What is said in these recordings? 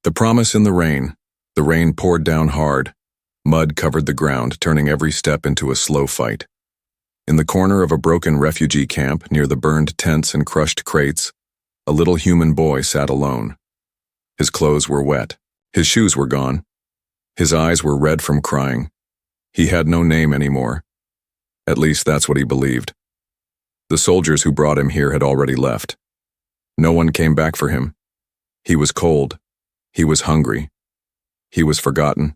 The promise in the rain. The rain poured down hard. Mud covered the ground, turning every step into a slow fight. In the corner of a broken refugee camp near the burned tents and crushed crates, a little human boy sat alone. His clothes were wet. His shoes were gone. His eyes were red from crying. He had no name anymore. At least that's what he believed. The soldiers who brought him here had already left. No one came back for him. He was cold. He was hungry. He was forgotten.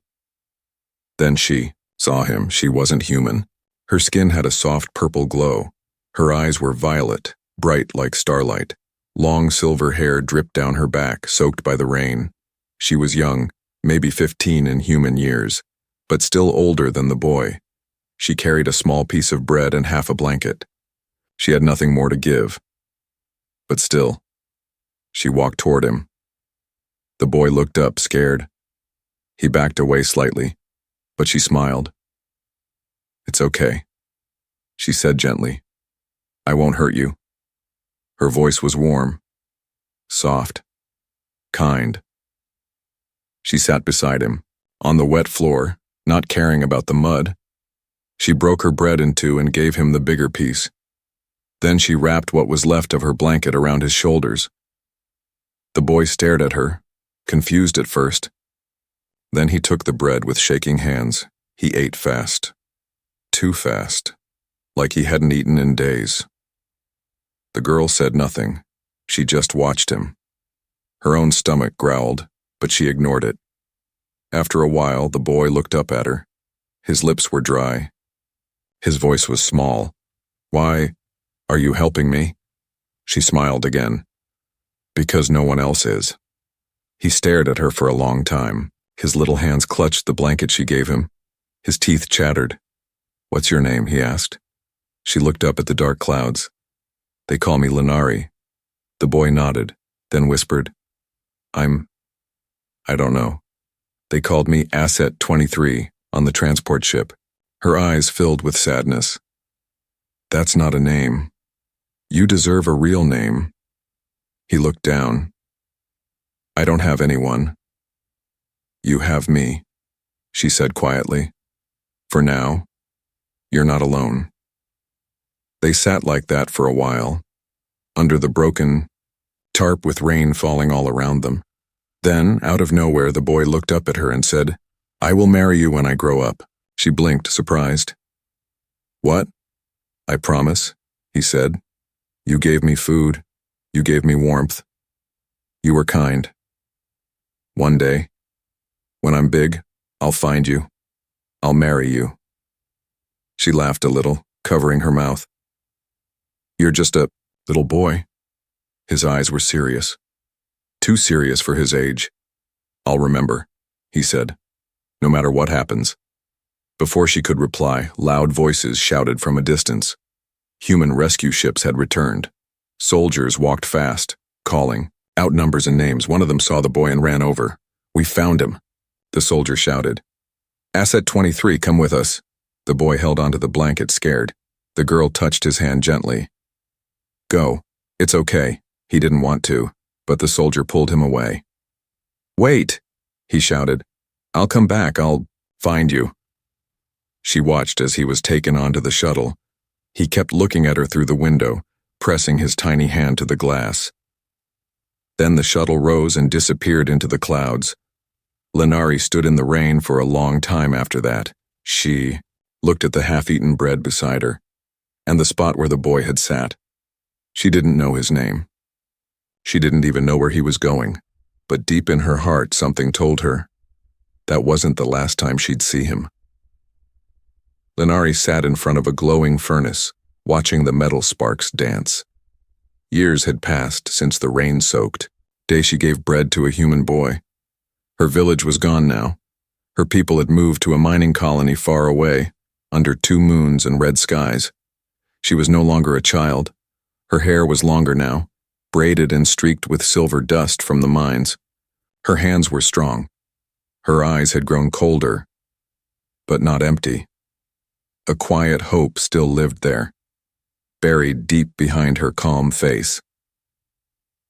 Then she saw him. She wasn't human. Her skin had a soft purple glow. Her eyes were violet, bright like starlight. Long silver hair dripped down her back, soaked by the rain. She was young, maybe 15 in human years, but still older than the boy. She carried a small piece of bread and half a blanket. She had nothing more to give. But still, she walked toward him. The boy looked up, scared. He backed away slightly, but she smiled. "It's okay," she said gently. "I won't hurt you." Her voice was warm, soft, kind. She sat beside him, on the wet floor, not caring about the mud. She broke her bread in two and gave him the bigger piece. Then she wrapped what was left of her blanket around his shoulders. The boy stared at her, confused at first. Then he took the bread with shaking hands. He ate fast. Too fast, like he hadn't eaten in days. The girl said nothing. She just watched him. Her own stomach growled, but she ignored it. After a while, the boy looked up at her. His lips were dry. His voice was small. "Why, are you helping me?" She smiled again. "Because no one else is." He stared at her for a long time. His little hands clutched the blanket she gave him. His teeth chattered. "What's your name?" he asked. She looked up at the dark clouds. "They call me Lenari." The boy nodded, then whispered, I don't know. They called me Asset 23 on the transport ship." Her eyes filled with sadness. "That's not a name. You deserve a real name." He looked down. "I don't have anyone." "You have me," she said quietly. "For now, you're not alone." They sat like that for a while, under the broken tarp with rain falling all around them. Then, out of nowhere, the boy looked up at her and said, "I will marry you when I grow up." She blinked, surprised. "What?" "I promise," he said. "You gave me food. You gave me warmth. You were kind. One day, when I'm big, I'll find you. I'll marry you." She laughed a little, covering her mouth. "You're just a little boy." His eyes were serious. Too serious for his age. "I'll remember," he said, "no matter what happens." Before she could reply, loud voices shouted from a distance. Human rescue ships had returned. Soldiers walked fast, calling out numbers and names. One of them saw the boy and ran over. "We found him," the soldier shouted. "Asset 23, come with us." The boy held onto the blanket, scared. The girl touched his hand gently. "Go. It's okay." He didn't want to, but the soldier pulled him away. "Wait," he shouted. "I'll come back. I'll find you." She watched as he was taken onto the shuttle. He kept looking at her through the window, pressing his tiny hand to the glass. Then the shuttle rose and disappeared into the clouds. Lenari stood in the rain for a long time after that. She looked at the half-eaten bread beside her, and the spot where the boy had sat. She didn't know his name. She didn't even know where he was going, but deep in her heart something told her that wasn't the last time she'd see him. Lenari sat in front of a glowing furnace, watching the metal sparks dance. Years had passed since the rain-soaked day she gave bread to a human boy. Her village was gone now. Her people had moved to a mining colony far away, under 2 moons and red skies. She was no longer a child. Her hair was longer now, braided and streaked with silver dust from the mines. Her hands were strong. Her eyes had grown colder, but not empty. A quiet hope still lived there, buried deep behind her calm face.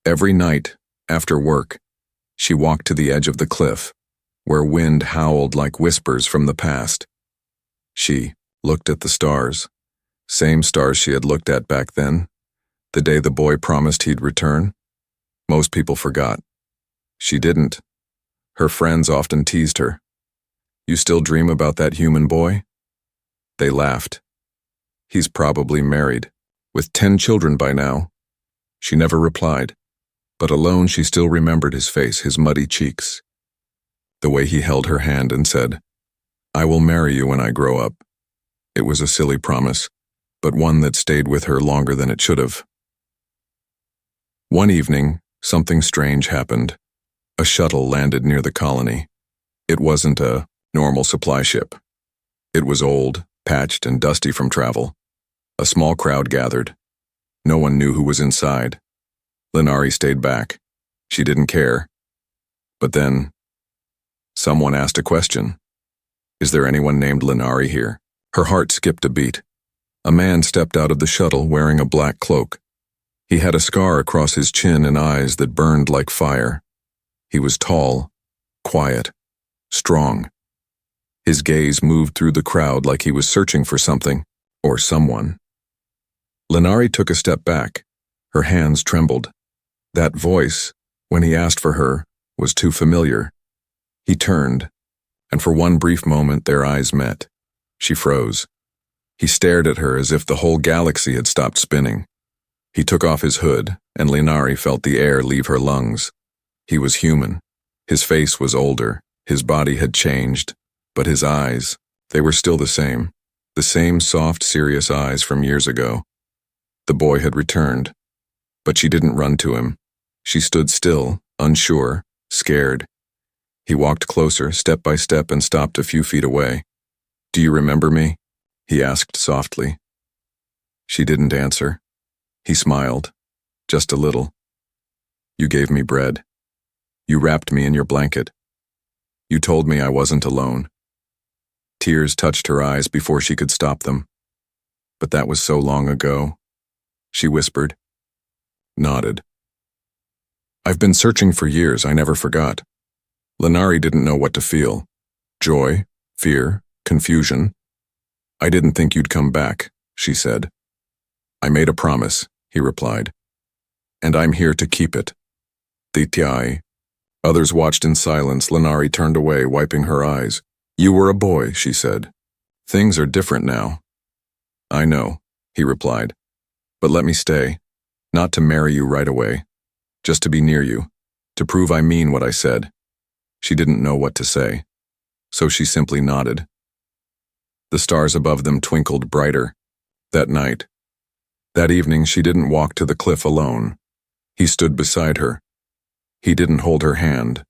Every night, after work, She walked to the edge of the cliff, where wind howled like whispers from the past. She looked at the stars, same stars she had looked at back then, the day the boy promised he'd return. Most people forgot. She didn't. Her friends often teased her. "You still dream about that human boy?" They laughed. "He's probably married, with 10 children by now." She never replied, but alone she still remembered his face, his muddy cheeks. The way he held her hand and said, "I will marry you when I grow up." It was a silly promise, but one that stayed with her longer than it should have. One evening, something strange happened. A shuttle landed near the colony. It wasn't a normal supply ship. It was old, patched, and dusty from travel. A small crowd gathered. No one knew who was inside. Linari stayed back. She didn't care. But then, someone asked a question. "Is there anyone named Linari here?" Her heart skipped a beat. A man stepped out of the shuttle wearing a black cloak. He had a scar across his chin and eyes that burned like fire. He was tall, quiet, strong. His gaze moved through the crowd like he was searching for something or someone. Linari took a step back. Her hands trembled. That voice, when he asked for her, was too familiar. He turned, and for one brief moment their eyes met. She froze. He stared at her as if the whole galaxy had stopped spinning. He took off his hood, and Linari felt the air leave her lungs. He was human. His face was older, his body had changed, but his eyes, they were still the same soft, serious eyes from years ago. The boy had returned, but she didn't run to him. She stood still, unsure, scared. He walked closer, step by step, and stopped a few feet away. "Do you remember me?" he asked softly. She didn't answer. He smiled, just a little. "You gave me bread. You wrapped me in your blanket. You told me I wasn't alone." Tears touched her eyes before she could stop them. "But that was so long ago," she whispered. Nodded. "I've been searching for years, I never forgot." Linari didn't know what to feel. Joy, fear, confusion. "I didn't think you'd come back," she said. "I made a promise," he replied. "And I'm here to keep it." Tiai. Others watched in silence. Linari turned away, wiping her eyes. "You were a boy," she said. "Things are different now." "I know," he replied. "But let me stay. Not to marry you right away. Just to be near you. To prove I mean what I said." She didn't know what to say, so she simply nodded. The stars above them twinkled brighter. That night, that evening, she didn't walk to the cliff alone. He stood beside her. He didn't hold her hand,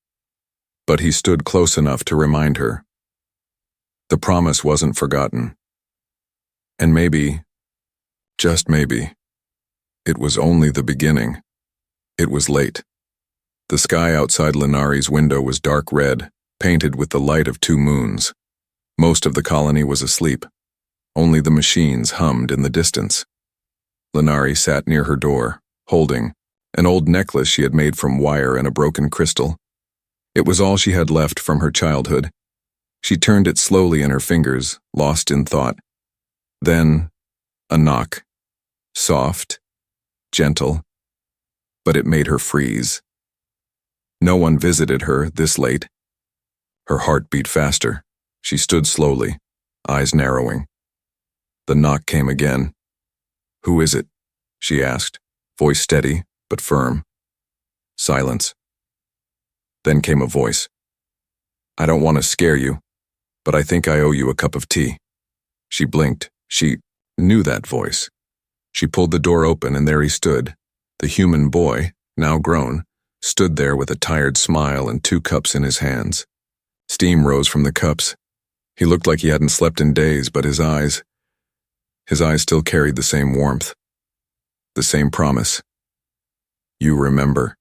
but he stood close enough to remind her. The promise wasn't forgotten. And maybe, just maybe, it was only the beginning. It was late. The sky outside Linari's window was dark red, painted with the light of 2 moons. Most of the colony was asleep. Only the machines hummed in the distance. Linari sat near her door, holding an old necklace she had made from wire and a broken crystal. It was all she had left from her childhood. She turned it slowly in her fingers, lost in thought. Then, a knock. Soft, gentle, but it made her freeze. No one visited her this late. Her heart beat faster. She stood slowly, eyes narrowing. The knock came again. "Who is it?" she asked, voice steady but firm. Silence. Then came a voice. "I don't want to scare you, but I think I owe you a cup of tea." She blinked. She knew that voice. She pulled the door open, and there he stood. The human boy, now grown, stood there with a tired smile and 2 cups in his hands. Steam rose from the cups. He looked like he hadn't slept in days, but his eyes still carried the same warmth, the same promise. "You remember,"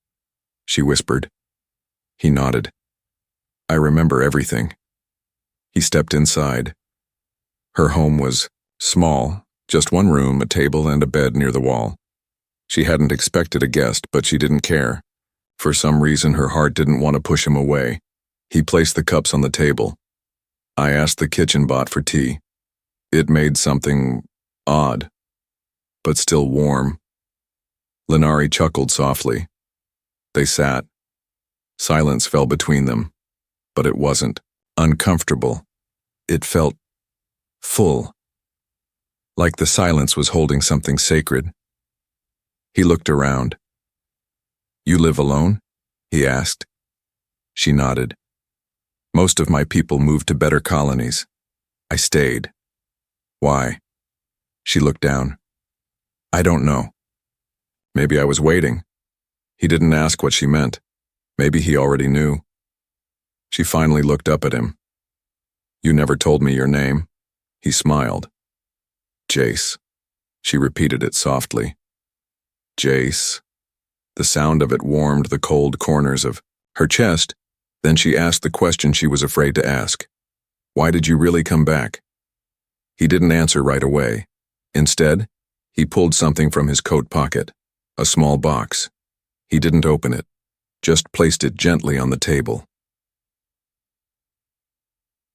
she whispered. He nodded. "I remember everything." He stepped inside. Her home was small, just 1 room, a table, and a bed near the wall. She hadn't expected a guest, but she didn't care. For some reason, her heart didn't want to push him away. He placed the cups on the table. I asked the kitchen bot for tea. It made something odd, but still warm. Lenari chuckled softly. They sat. Silence fell between them, but it wasn't uncomfortable. It felt full, like the silence was holding something sacred. He looked around. You live alone? He asked. She nodded. Most of my people moved to better colonies. I stayed. Why? She looked down. I don't know. Maybe I was waiting. He didn't ask what she meant. Maybe he already knew. She finally looked up at him. You never told me your name. He smiled. Jace. She repeated it softly. Jace. The sound of it warmed the cold corners of her chest. Then she asked the question she was afraid to ask. Why did you really come back? He didn't answer right away. Instead, he pulled something from his coat pocket, a small box. He didn't open it, just placed it gently on the table.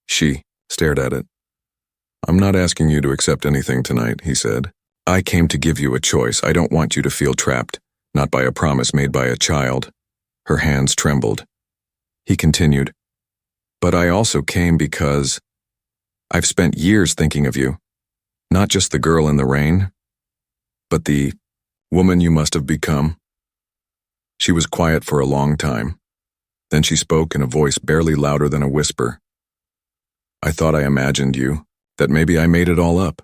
She stared at it. I'm not asking you to accept anything tonight, he said. I came to give you a choice. I don't want you to feel trapped, not by a promise made by a child. Her hands trembled. He continued, but I also came because I've spent years thinking of you. Not just the girl in the rain, but the woman you must have become. She was quiet for a long time. Then she spoke in a voice barely louder than a whisper. I thought I imagined you, that maybe I made it all up.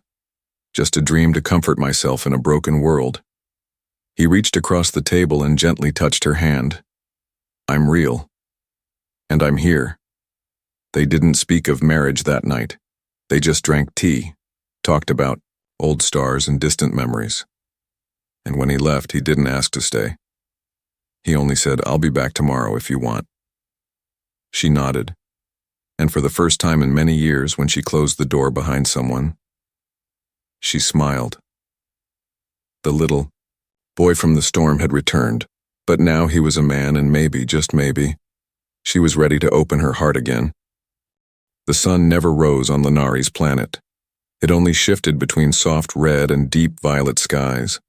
Just a dream to comfort myself in a broken world. He reached across the table and gently touched her hand. I'm real. And I'm here. They didn't speak of marriage that night. They just drank tea, talked about old stars and distant memories. And when he left, he didn't ask to stay. He only said, I'll be back tomorrow if you want. She nodded. And for the first time in many years, when she closed the door behind someone, she smiled. The little boy from the storm had returned, but now he was a man, and maybe, just maybe, she was ready to open her heart again. The sun never rose on Lenari's planet. It only shifted between soft red and deep violet skies.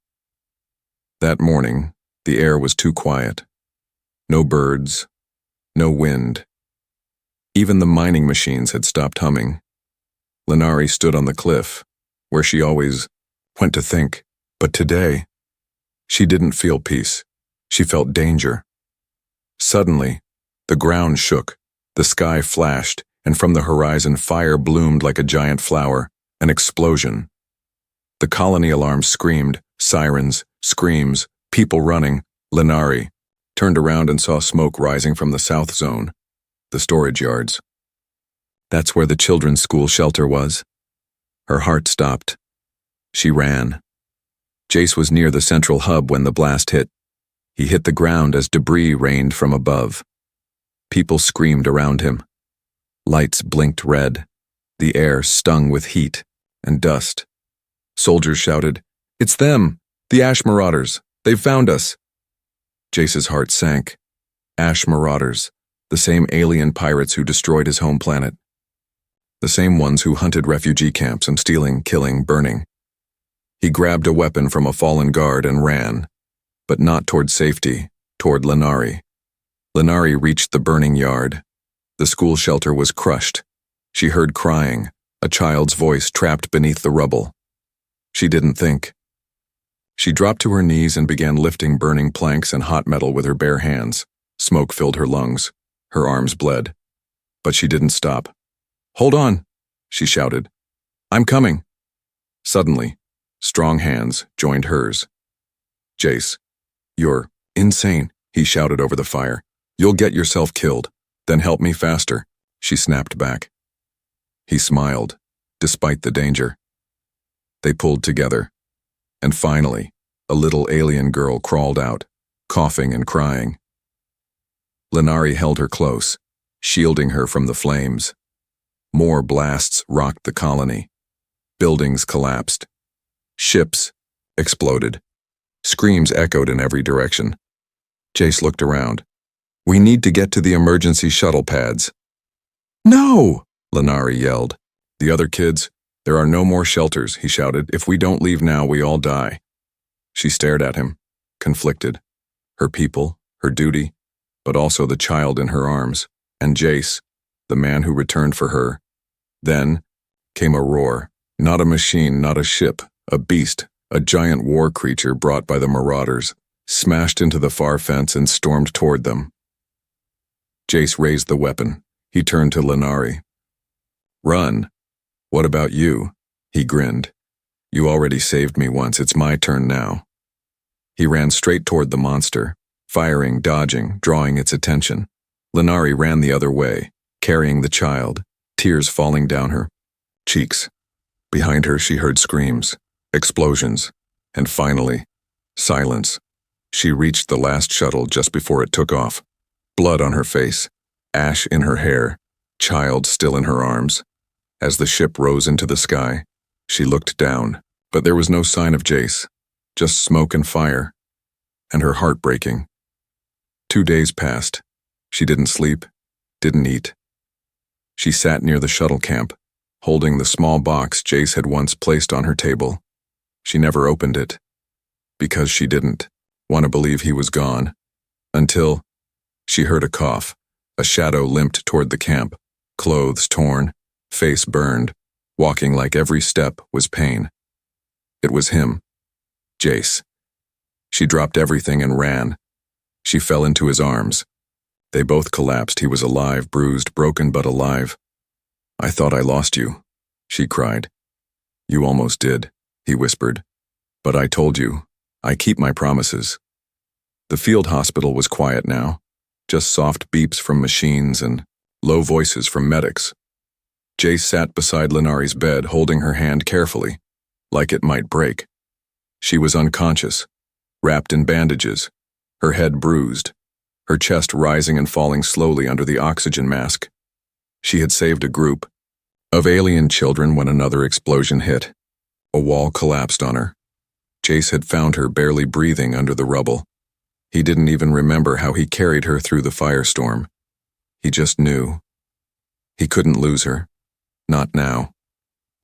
That morning, the air was too quiet. No birds, no wind. Even the mining machines had stopped humming. Lenari stood on the cliff, where she always went to think, but today, she didn't feel peace. She felt danger. Suddenly, the ground shook, the sky flashed, and from the horizon fire bloomed like a giant flower, an explosion. The colony alarm screamed, sirens, screams, people running. Lenari turned around and saw smoke rising from the south zone, the storage yards. That's where the children's school shelter was. Her heart stopped. She ran. Jace was near the central hub when the blast hit. He hit the ground as debris rained from above. People screamed around him. Lights blinked red. The air stung with heat and dust. Soldiers shouted, It's them! The Ash Marauders! They've found us! Jace's heart sank. Ash Marauders, the same alien pirates who destroyed his home planet. The same ones who hunted refugee camps and stealing, killing, burning. He grabbed a weapon from a fallen guard and ran, but not toward safety, toward Lenari. Lenari reached the burning yard. The school shelter was crushed. She heard crying, a child's voice trapped beneath the rubble. She didn't think. She dropped to her knees and began lifting burning planks and hot metal with her bare hands. Smoke filled her lungs. Her arms bled. But she didn't stop. Hold on, she shouted. I'm coming. Suddenly, strong hands joined hers. Jace, you're insane, he shouted over the fire. You'll get yourself killed. Then help me faster, she snapped back. He smiled, despite the danger. They pulled together. And finally, a little alien girl crawled out, coughing and crying. Lenari held her close, shielding her from the flames. More blasts rocked the colony. Buildings collapsed. Ships exploded. Screams echoed in every direction. Jace looked around. We need to get to the emergency shuttle pads. No! Lenari yelled. The other kids, there are no more shelters, he shouted. If we don't leave now, we all die. She stared at him, conflicted. Her people, her duty, but also the child in her arms, and Jace, the man who returned for her. Then came a roar. Not a machine, not a ship, a beast, a giant war creature brought by the marauders, smashed into the far fence and stormed toward them. Jace raised the weapon. He turned to Lenari. Run. What about you? He grinned. You already saved me once, it's my turn now. He ran straight toward the monster, firing, dodging, drawing its attention. Lenari ran the other way, carrying the child, tears falling down her cheeks. Behind her she heard screams, explosions, and finally, silence. She reached the last shuttle just before it took off. Blood on her face, ash in her hair, child still in her arms. As the ship rose into the sky, she looked down, but there was no sign of Jace, just smoke and fire, and her heart breaking. 2 days passed. She didn't sleep, didn't eat. She sat near the shuttle camp, holding the small box Jace had once placed on her table. She never opened it, because she didn't want to believe he was gone, until she heard a cough. A shadow limped toward the camp, clothes torn, face burned, walking like every step was pain. It was him, Jace. She dropped everything and ran. She fell into his arms. They both collapsed. He was alive, bruised, broken, but alive. I thought I lost you, she cried. You almost did, he whispered. But I told you, I keep my promises. The field hospital was quiet now, just soft beeps from machines and low voices from medics. Jace sat beside Lenari's bed, holding her hand carefully, like it might break. She was unconscious, wrapped in bandages, her head bruised, her chest rising and falling slowly under the oxygen mask. She had saved a group of alien children when another explosion hit. A wall collapsed on her. Jace had found her barely breathing under the rubble. He didn't even remember how he carried her through the firestorm. He just knew. He couldn't lose her. Not now.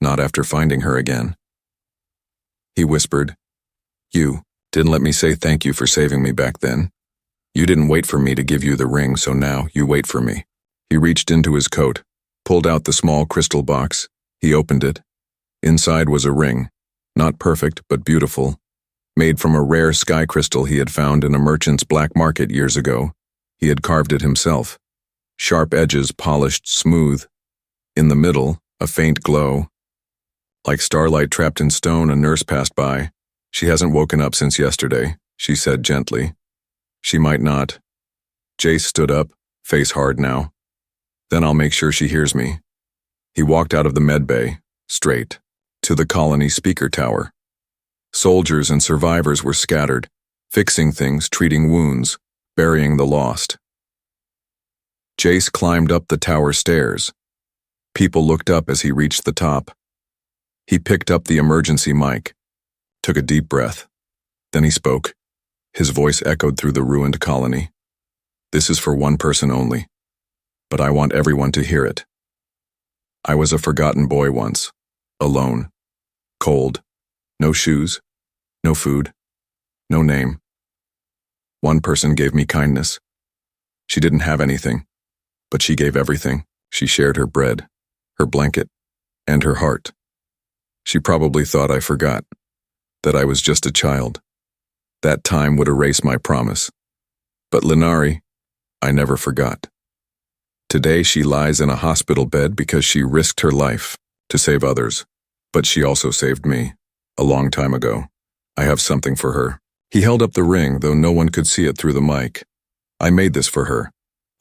Not after finding her again. He whispered, You didn't let me say thank you for saving me back then. You didn't wait for me to give you the ring, so now you wait for me. He reached into his coat, pulled out the small crystal box. He opened it. Inside was a ring, not perfect but beautiful, made from a rare sky crystal he had found in a merchant's black market years ago. He had carved it himself. Sharp edges polished smooth. In the middle, a faint glow. Like starlight trapped in stone, a nurse passed by. She hasn't woken up since yesterday, she said gently. She might not. Jace stood up, face hard now. Then I'll make sure she hears me. He walked out of the med bay, straight, to the colony speaker tower. Soldiers and survivors were scattered, fixing things, treating wounds, burying the lost. Jace climbed up the tower stairs. People looked up as he reached the top. He picked up the emergency mic, took a deep breath. Then he spoke. His voice echoed through the ruined colony. This is for one person only, but I want everyone to hear it. I was a forgotten boy once, alone, cold, no shoes, no food, no name. One person gave me kindness. She didn't have anything, but she gave everything. She shared her bread, her blanket, and her heart. She probably thought I forgot, that I was just a child. That time would erase my promise. But Lenari, I never forgot. Today she lies in a hospital bed because she risked her life to save others. But she also saved me, a long time ago. I have something for her. He held up the ring, though no one could see it through the mic. I made this for her.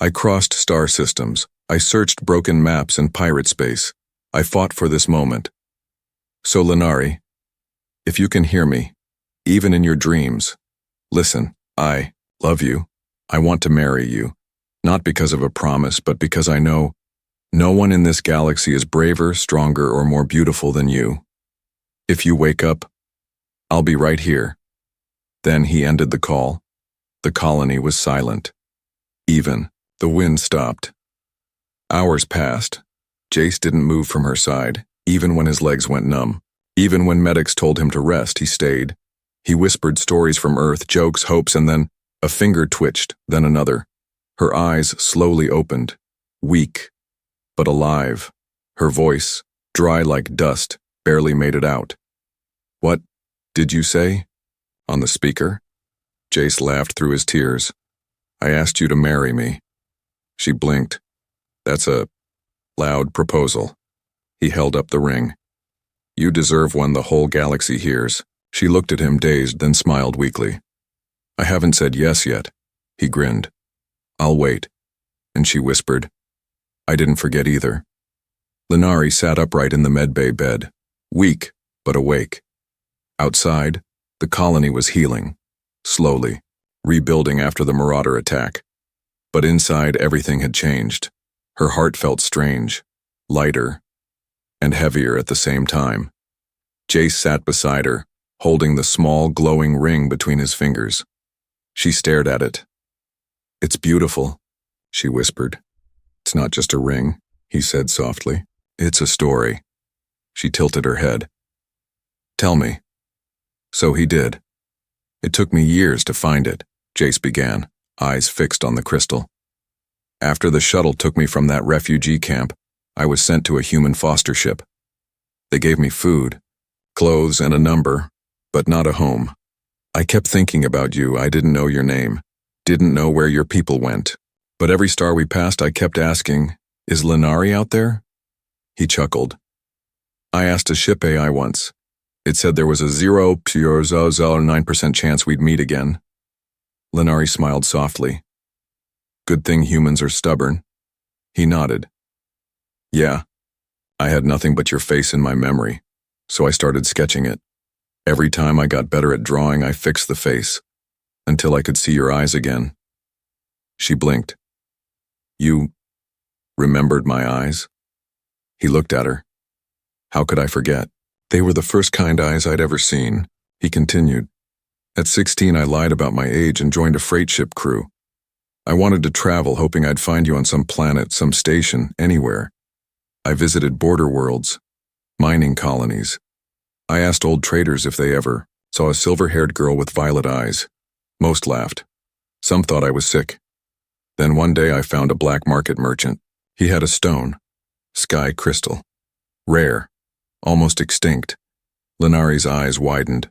I crossed star systems. I searched broken maps and pirate space. I fought for this moment. So Lenari, if you can hear me, even in your dreams, listen, I love you. I want to marry you, not because of a promise, but because I know no one in this galaxy is braver, stronger, or more beautiful than you. If you wake up, I'll be right here. Then he ended the call. The colony was silent. Even. The wind stopped. Hours passed. Jace didn't move from her side, even when his legs went numb. Even when medics told him to rest, he stayed. He whispered stories from Earth, jokes, hopes, and then a finger twitched, then another. Her eyes slowly opened, weak, but alive. Her voice, dry like dust, barely made it out. "What did you say?" On the speaker. Jace laughed through his tears. "I asked you to marry me." She blinked. "That's a loud proposal." He held up the ring. "You deserve one the whole galaxy hears." She looked at him dazed, then smiled weakly. "I haven't said yes yet." He grinned. "I'll wait." And she whispered, "I didn't forget either." Linari sat upright in the medbay bed, weak but awake. Outside, the colony was healing, slowly, rebuilding after the Marauder attack. But inside, everything had changed. Her heart felt strange, lighter, and heavier at the same time. Jace sat beside her, holding the small, glowing ring between his fingers. She stared at it. "It's beautiful," she whispered. "It's not just a ring," he said softly. "It's a story." She tilted her head. "Tell me." So he did. "It took me years to find it," Jace began, eyes fixed on the crystal. "After the shuttle took me from that refugee camp, I was sent to a human foster ship. They gave me food, clothes, and a number, but not a home. I kept thinking about you. I didn't know your name, didn't know where your people went. But every star we passed, I kept asking, 'Is Linari out there?'" He chuckled. "I asked a ship AI once. It said there was a 0.009% chance we'd meet again." Linari smiled softly. "Good thing humans are stubborn." He nodded. "Yeah, I had nothing but your face in my memory, so I started sketching it. Every time I got better at drawing, I fixed the face, until I could see your eyes again." She blinked. "You remembered my eyes?" He looked at her. "How could I forget? They were the first kind eyes I'd ever seen." He continued. "At 16, I lied about my age and joined a freight ship crew. I wanted to travel, hoping I'd find you on some planet, some station, anywhere. I visited border worlds, mining colonies. I asked old traders if they ever saw a silver-haired girl with violet eyes. Most laughed. Some thought I was sick. Then one day I found a black market merchant. He had a stone, sky crystal, rare, almost extinct." Linari's eyes widened.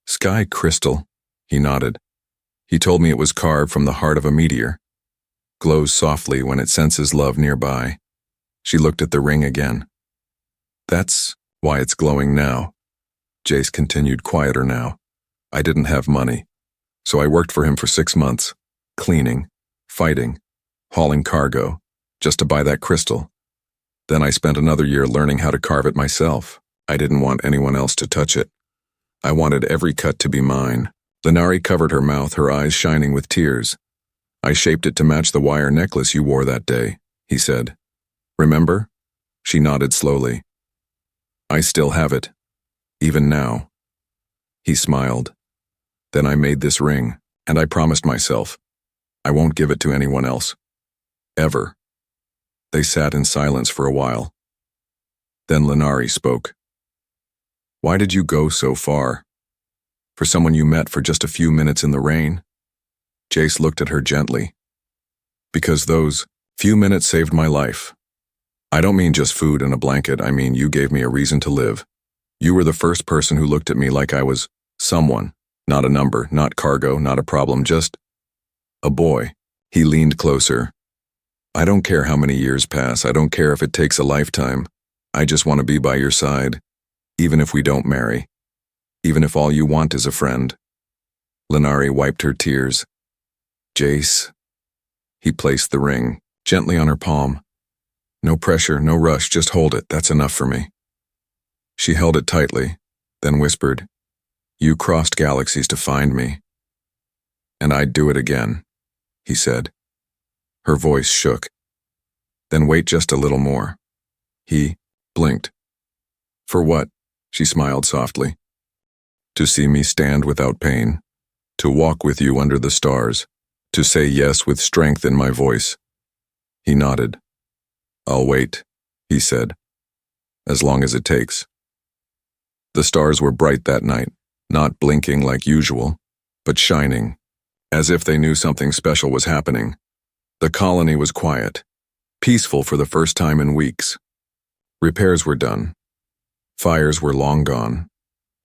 "Sky crystal," he nodded. "He told me it was carved from the heart of a meteor. Glows softly when it senses love nearby." She looked at the ring again. "That's why it's glowing now." Jace continued, quieter now. "I didn't have money, so I worked for him for 6 months, cleaning, fighting, hauling cargo, just to buy that crystal. Then I spent another year learning how to carve it myself. I didn't want anyone else to touch it. I wanted every cut to be mine." Linari covered her mouth, her eyes shining with tears. "I shaped it to match the wire necklace you wore that day," he said. "Remember?" She nodded slowly. "I still have it, even now." He smiled. "Then I made this ring, and I promised myself, I won't give it to anyone else. Ever." They sat in silence for a while. Then Linari spoke. "Why did you go so far? For someone you met for just a few minutes in the rain?" Jace looked at her gently. "Because those few minutes saved my life. I don't mean just food and a blanket, I mean you gave me a reason to live. You were the first person who looked at me like I was someone, not a number, not cargo, not a problem, just a boy." He leaned closer. "I don't care how many years pass, I don't care if it takes a lifetime. I just want to be by your side, even if we don't marry, even if all you want is a friend." Linari wiped her tears. "Jace." He placed the ring gently on her palm. "No pressure, no rush, just hold it, that's enough for me." She held it tightly, then whispered, "You crossed galaxies to find me. And I'd do it again," he said. Her voice shook. "Then wait just a little more." He blinked. "For what?" She smiled softly. "To see me stand without pain. To walk with you under the stars, to say yes with strength in my voice. He nodded. I'll wait, he said, as long as it takes. The stars were bright that night, not blinking like usual, but shining, as if they knew something special was happening. The colony was quiet, peaceful for the first time in weeks. Repairs were done. Fires were long gone.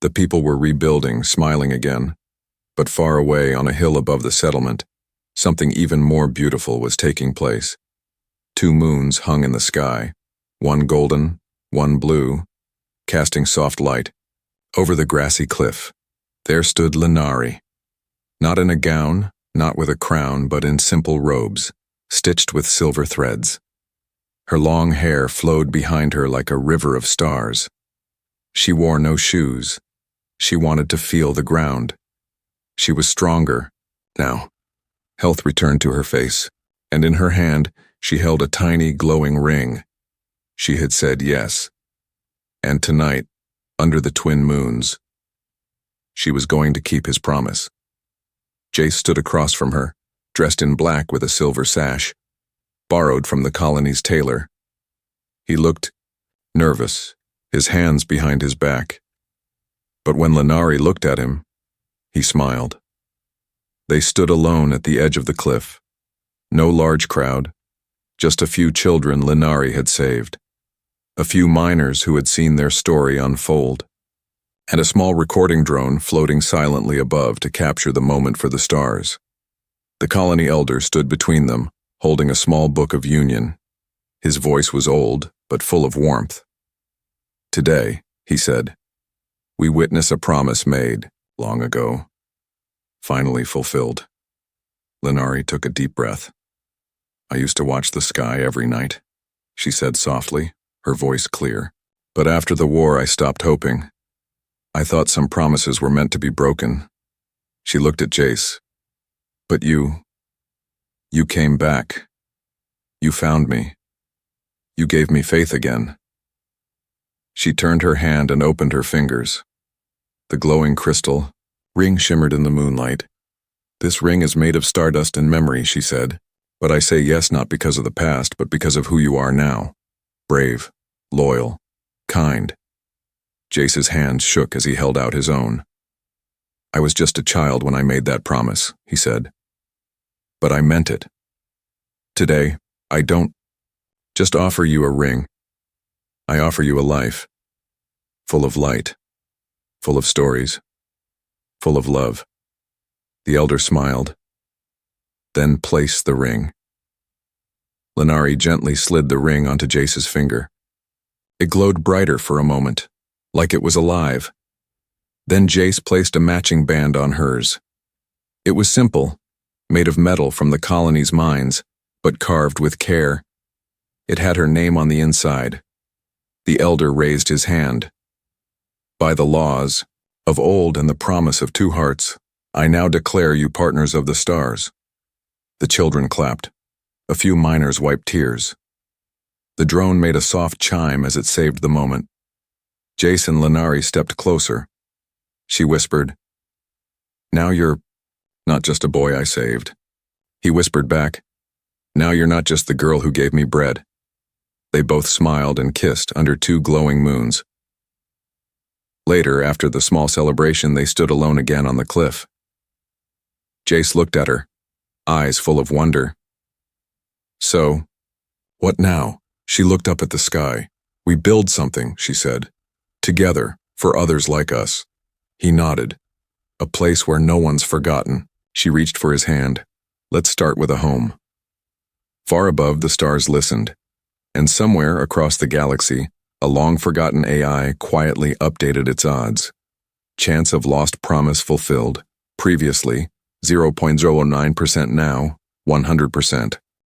The people were rebuilding, smiling again. But far away on a hill above the settlement, something even more beautiful was taking place. 2 moons hung in the sky, one golden, one blue, casting soft light. Over the grassy cliff, there stood Linari. Not in a gown, not with a crown, but in simple robes, stitched with silver threads. Her long hair flowed behind her like a river of stars. She wore no shoes. She wanted to feel the ground. She was stronger, now. Health returned to her face, and in her hand she held a tiny glowing ring. She had said yes. And tonight, under the twin moons, she was going to keep his promise. Jace stood across from her, dressed in black with a silver sash, borrowed from the colony's tailor. He looked nervous, his hands behind his back. But when Linari looked at him, he smiled. They stood alone at the edge of the cliff. No large crowd, just a few children Linari had saved. A few miners who had seen their story unfold, and a small recording drone floating silently above to capture the moment for the stars. The colony elder stood between them, holding a small book of union. His voice was old, but full of warmth. Today, he said, we witness a promise made long ago, finally fulfilled. Linari took a deep breath. I used to watch the sky every night, she said softly, her voice clear. But after the war, I stopped hoping. I thought some promises were meant to be broken. She looked at Jace. But you came back. You found me. You gave me faith again. She turned her hand and opened her fingers. The glowing crystal ring shimmered in the moonlight. This ring is made of stardust and memory, she said. But I say yes not because of the past, but because of who you are now. Brave, loyal, kind. Jace's hand shook as he held out his own. I was just a child when I made that promise, he said. But I meant it. Today, I don't just offer you a ring. I offer you a life, full of light, full of stories, full of love. The elder smiled. Then place the ring. Linari gently slid the ring onto Jace's finger. It glowed brighter for a moment, like it was alive. Then Jace placed a matching band on hers. It was simple, made of metal from the colony's mines, but carved with care. It had her name on the inside. The elder raised his hand. By the laws of old and the promise of 2 hearts, I now declare you partners of the stars. The children clapped. A few miners wiped tears. The drone made a soft chime as it saved the moment. Jace and Linari stepped closer. She whispered, Now you're not just a boy I saved. He whispered back, Now you're not just the girl who gave me bread. They both smiled and kissed under 2 glowing moons. Later, after the small celebration, they stood alone again on the cliff. Jace looked at her, eyes full of wonder. So, what now? She looked up at the sky. We build something, she said. Together, for others like us. He nodded. A place where no one's forgotten. She reached for his hand. Let's start with a home. Far above, the stars listened. And somewhere across the galaxy, a long-forgotten AI quietly updated its odds. Chance of lost promise fulfilled. Previously, 0.09% now, 100%.